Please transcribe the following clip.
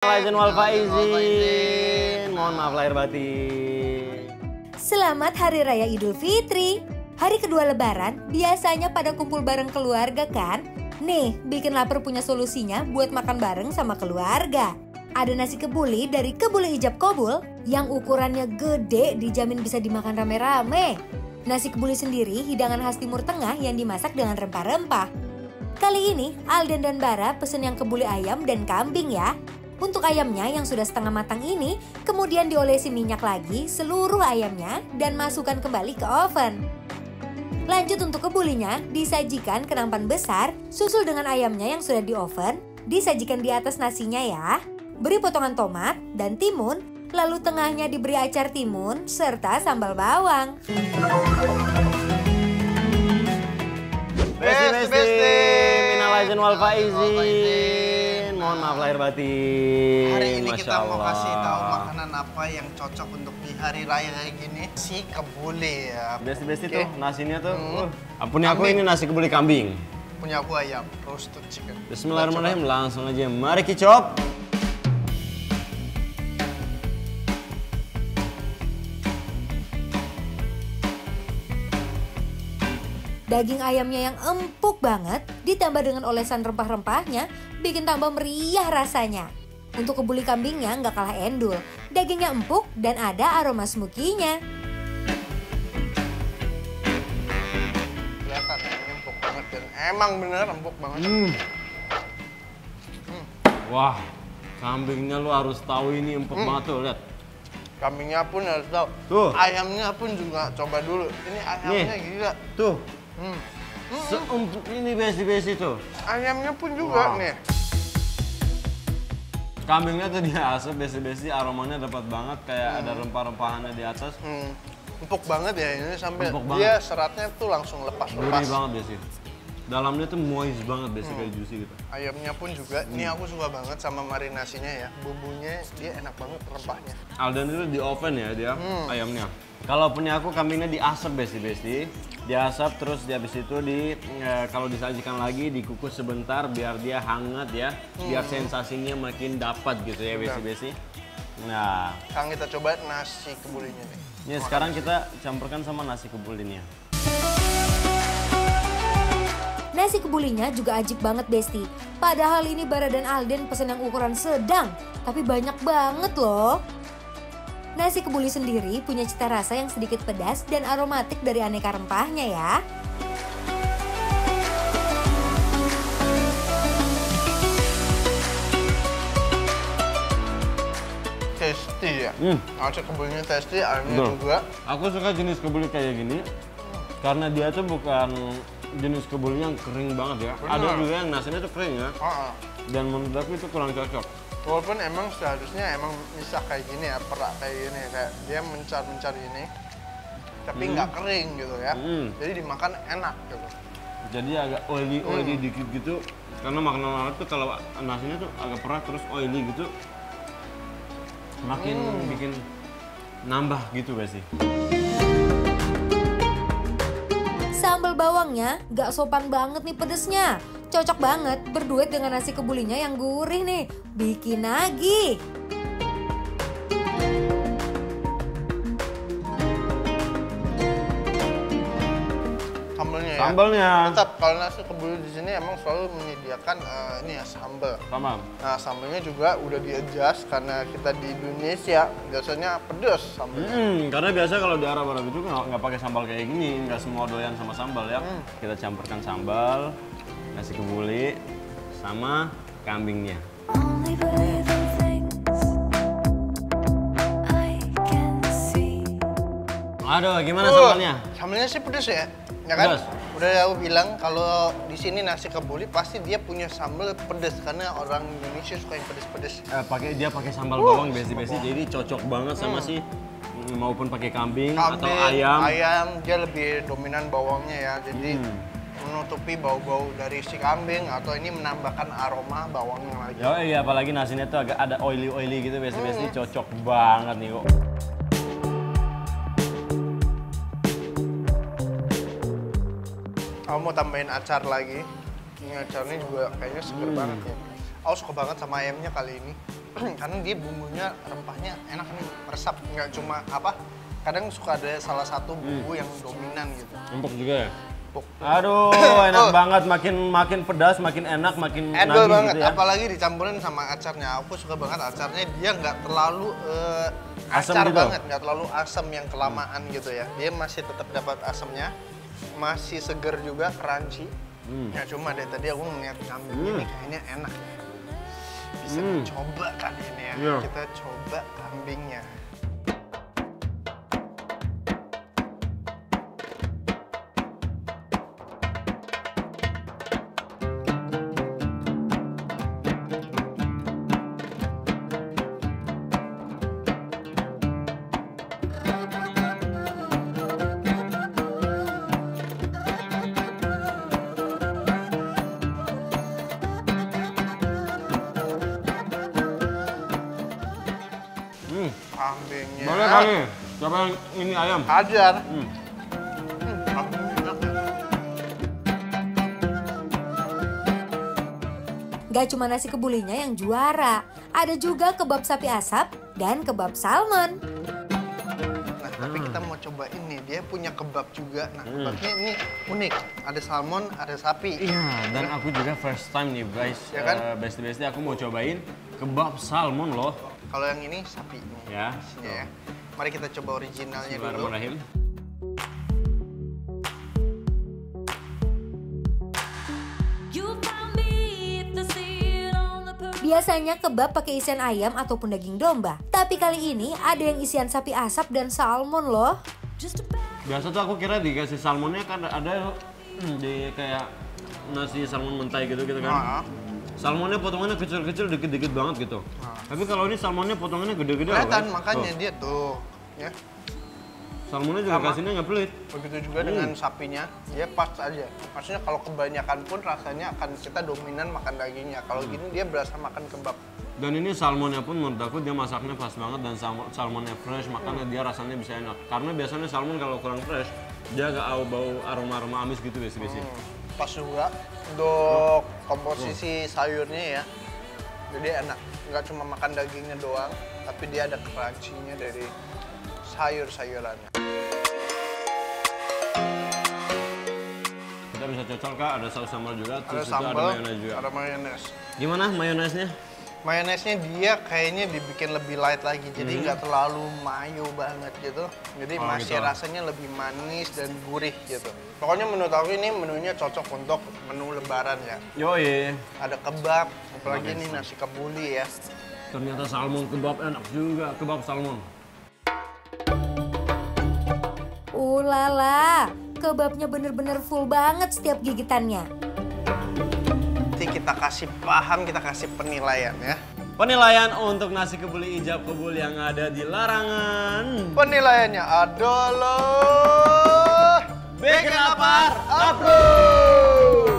Aizin wal faizin. Mohon maaf lahir batin. Selamat Hari Raya Idul Fitri. Hari kedua Lebaran biasanya pada kumpul bareng keluarga kan? Nih, bikin lapar punya solusinya buat makan bareng sama keluarga. Ada nasi kebuli dari Kebuli Ijab Kobul yang ukurannya gede, dijamin bisa dimakan rame-rame. Nasi kebuli sendiri hidangan khas Timur Tengah yang dimasak dengan rempah-rempah. Kali ini Alden dan Bara pesen yang kebuli ayam dan kambing ya. Untuk ayamnya yang sudah setengah matang ini, kemudian diolesi minyak lagi seluruh ayamnya dan masukkan kembali ke oven. Lanjut untuk kebulinya, disajikan ke nampan besar, susul dengan ayamnya yang sudah di oven, disajikan di atas nasinya ya. Beri potongan tomat dan timun, lalu tengahnya diberi acar timun serta sambal bawang. Besti, minal aizin wal faizin. Mohon maaf lahir batin. Hari ini Masya kita mau Allah. kasih tahu makanan apa yang cocok untuk di hari raya kayak gini. Si kebuli ya. Besti Oke. tuh, nasinya tuh. Punya aku Kambing. ini nasi kebuli kambing. Punya aku ayam, roasted chicken. Bismillahirrahmanirrahim, langsung aja. Mari kicop. Daging ayamnya yang empuk banget, ditambah dengan olesan rempah-rempahnya, bikin tambah meriah rasanya. Untuk kebuli kambingnya nggak kalah endul, dagingnya empuk dan ada aroma smoky-nya. Kelihatan empuk banget dan emang bener empuk banget. Wah, kambingnya lu harus tahu ini empuk banget tuh, lihat. Kambingnya pun harus tahu. Tuh. Ayamnya pun juga coba dulu. Ini ayamnya gila. Tuh. Seempuk ini besi tuh. Ayamnya pun juga Wah. nih. Kambingnya tuh diasap besi aromanya dapat banget, kayak ada rempah-rempahannya di atas. Empuk banget ya ini sampai Empuk dia banget. seratnya tuh langsung Gurih lepas-lepas. banget besi. Dalamnya tuh moist banget besi, kayak juicy gitu. Ayamnya pun juga, ini aku suka banget sama marinasinya ya. Bumbunya dia enak banget, rempahnya. Alden itu di oven ya dia ayamnya. Kalau punya aku kambingnya diasap besi. Diasap terus habis itu kalau disajikan lagi dikukus sebentar biar dia hangat ya. Biar sensasinya makin dapat gitu ya besi. Nah, Sekarang kita coba nasi kebulinya nih. ini sekarang kita campurkan sama nasi kebulinya. Nasi kebulinya juga ajib banget Besti. Padahal ini Bara dan Alden pesen yang ukuran sedang, tapi banyak banget loh. Nasi kebuli sendiri punya cita rasa yang sedikit pedas dan aromatik dari aneka rempahnya ya. Tasty ya. Nasi kebulinya tasty, ayamnya Betul. juga. Aku suka jenis kebuli kayak gini karena dia tuh bukan jenis kebuli yang kering banget ya. Bener. Ada juga yang nasinya tuh kering ya. Dan menurut aku itu kurang cocok. Walaupun emang seharusnya emang bisa kayak gini ya, perak kayak gini, kayak dia mencar ini, tapi nggak kering gitu ya. Jadi dimakan enak gitu. Jadi agak oily dikit gitu. Karena makanan lalat tuh kalau nasinya tuh agak perak terus oily gitu, makin bikin nambah gitu sih. Sambal bawangnya gak sopan banget nih pedesnya. Cocok banget berduet dengan nasi kebulinya yang gurih nih. Bikin nagih. Sambelnya ya. Sambalnya. Tetap kalau nasi kebuli di sini emang selalu menyediakan ini ya sambal. Sama. Nah sambalnya juga udah di-adjust karena kita di Indonesia biasanya pedas sambalnya. Karena biasa kalau di Arab itu nggak pakai sambal kayak gini, nggak semua doyan sama sambal ya. Kita campurkan sambal, nasi kebuli, sama kambingnya. Only by the things I can see. Aduh, gimana sambalnya? Sambalnya sih pedas ya, ya kan? Pedas. Udah aku bilang kalau di sini nasi kebuli pasti dia punya sambal pedas karena orang Indonesia suka yang pedas-pedas. Dia pakai sambal bawang besi, jadi cocok banget sama si maupun pakai kambing atau ayam. Ayam dia lebih dominan bawangnya ya, jadi menutupi bau-bau dari si kambing atau ini menambahkan aroma bawangnya lagi. Ya iya, apalagi nasinya tuh agak ada oily gitu besi cocok banget nih kok. Kamu mau tambahin acar lagi. Ini acarnya juga kayaknya seger banget ya. Aku suka banget sama ayamnya kali ini. Karena dia bumbunya, rempahnya enak nih, meresap. Nggak cuma apa, kadang suka ada salah satu bumbu yang dominan gitu. Empuk juga ya? Empuk. Aduh, enak banget. Makin pedas, makin enak, makin Endol nagih banget, gitu ya. apalagi dicampurin sama acarnya. Aku suka banget acarnya, dia nggak terlalu Asam acar gitu? banget, nggak terlalu asam yang kelamaan gitu ya. Dia masih tetap dapat asamnya, masih seger juga, crunchy. Ya cuma deh tadi aku ngeliat kambing ini kayaknya enak ya. Bisa dicoba kali ini ya. Iya. Kita coba kambingnya. Kambingnya. Boleh kali. Coba yang ini ayam. Hajar. Hmm. Kambingnya enak ya. Gak cuma nasi kebulinya yang juara, ada juga kebab sapi asap dan kebab salmon. Nah, tapi kita mau coba ini, dia punya kebab juga. Nah, kebabnya ini unik. Ada salmon, ada sapi. Iya, dan aku juga first time nih guys. Ya kan? Besti-besti aku mau cobain kebab salmon loh. Kalau yang ini sapi nih. Ya. Isinya ya. Mari kita coba originalnya dulu. Bismillahirrahmanirrahim. Biasanya kebab pakai isian ayam ataupun daging domba. Tapi kali ini ada yang isian sapi asap dan salmon loh. Biasa tuh aku kira dikasih salmonnya kan ada di kayak nasi salmon mentai gitu kan. Nah, Salmonnya potongannya kecil-kecil, dikit-dikit banget gitu. Tapi kalau ini salmonnya potongannya gede-gede loh. kelihatan guys. makanya Tuh. dia tuh. Ya. Salmonnya juga Sama. kasihnya nggak pelit. Begitu juga dengan sapinya, dia pas aja. Maksudnya kalau kebanyakan pun rasanya akan kita dominan makan dagingnya. Kalau gini dia berasa makan kebab. Dan ini salmonnya pun menurut aku dia masaknya pas banget dan salmonnya fresh, makanya dia rasanya bisa enak. Karena biasanya salmon kalau kurang fresh, dia agak bau aroma-aroma amis gitu biasa-biasa. Pas juga untuk komposisi sayurnya ya. Jadi enak. Nggak cuma makan dagingnya doang, tapi dia ada crunchy-nya dari sayur-sayurannya. Kita bisa cocol kak, ada saus sambal juga, Ada terus itu sambal, ada mayones juga. ada mayones. Gimana mayonesnya? Mayonesnya dia kayaknya dibikin lebih light lagi, jadi nggak terlalu mayo banget gitu. Jadi Oh, masih gitu. rasanya lebih manis dan gurih gitu. Pokoknya menurut aku ini menunya cocok untuk menu lebaran ya. Yoi. Ada kebab, apalagi ini nasi kebuli ya. Ternyata salmon kebab enak juga, kebab salmon. Ulala, kebabnya bener-bener full banget setiap gigitannya. Nanti kita kasih paham, kita kasih penilaian ya. Penilaian untuk nasi kebuli ijab kebul yang ada di larangan. Penilaiannya adalah Bikin lapar, approve!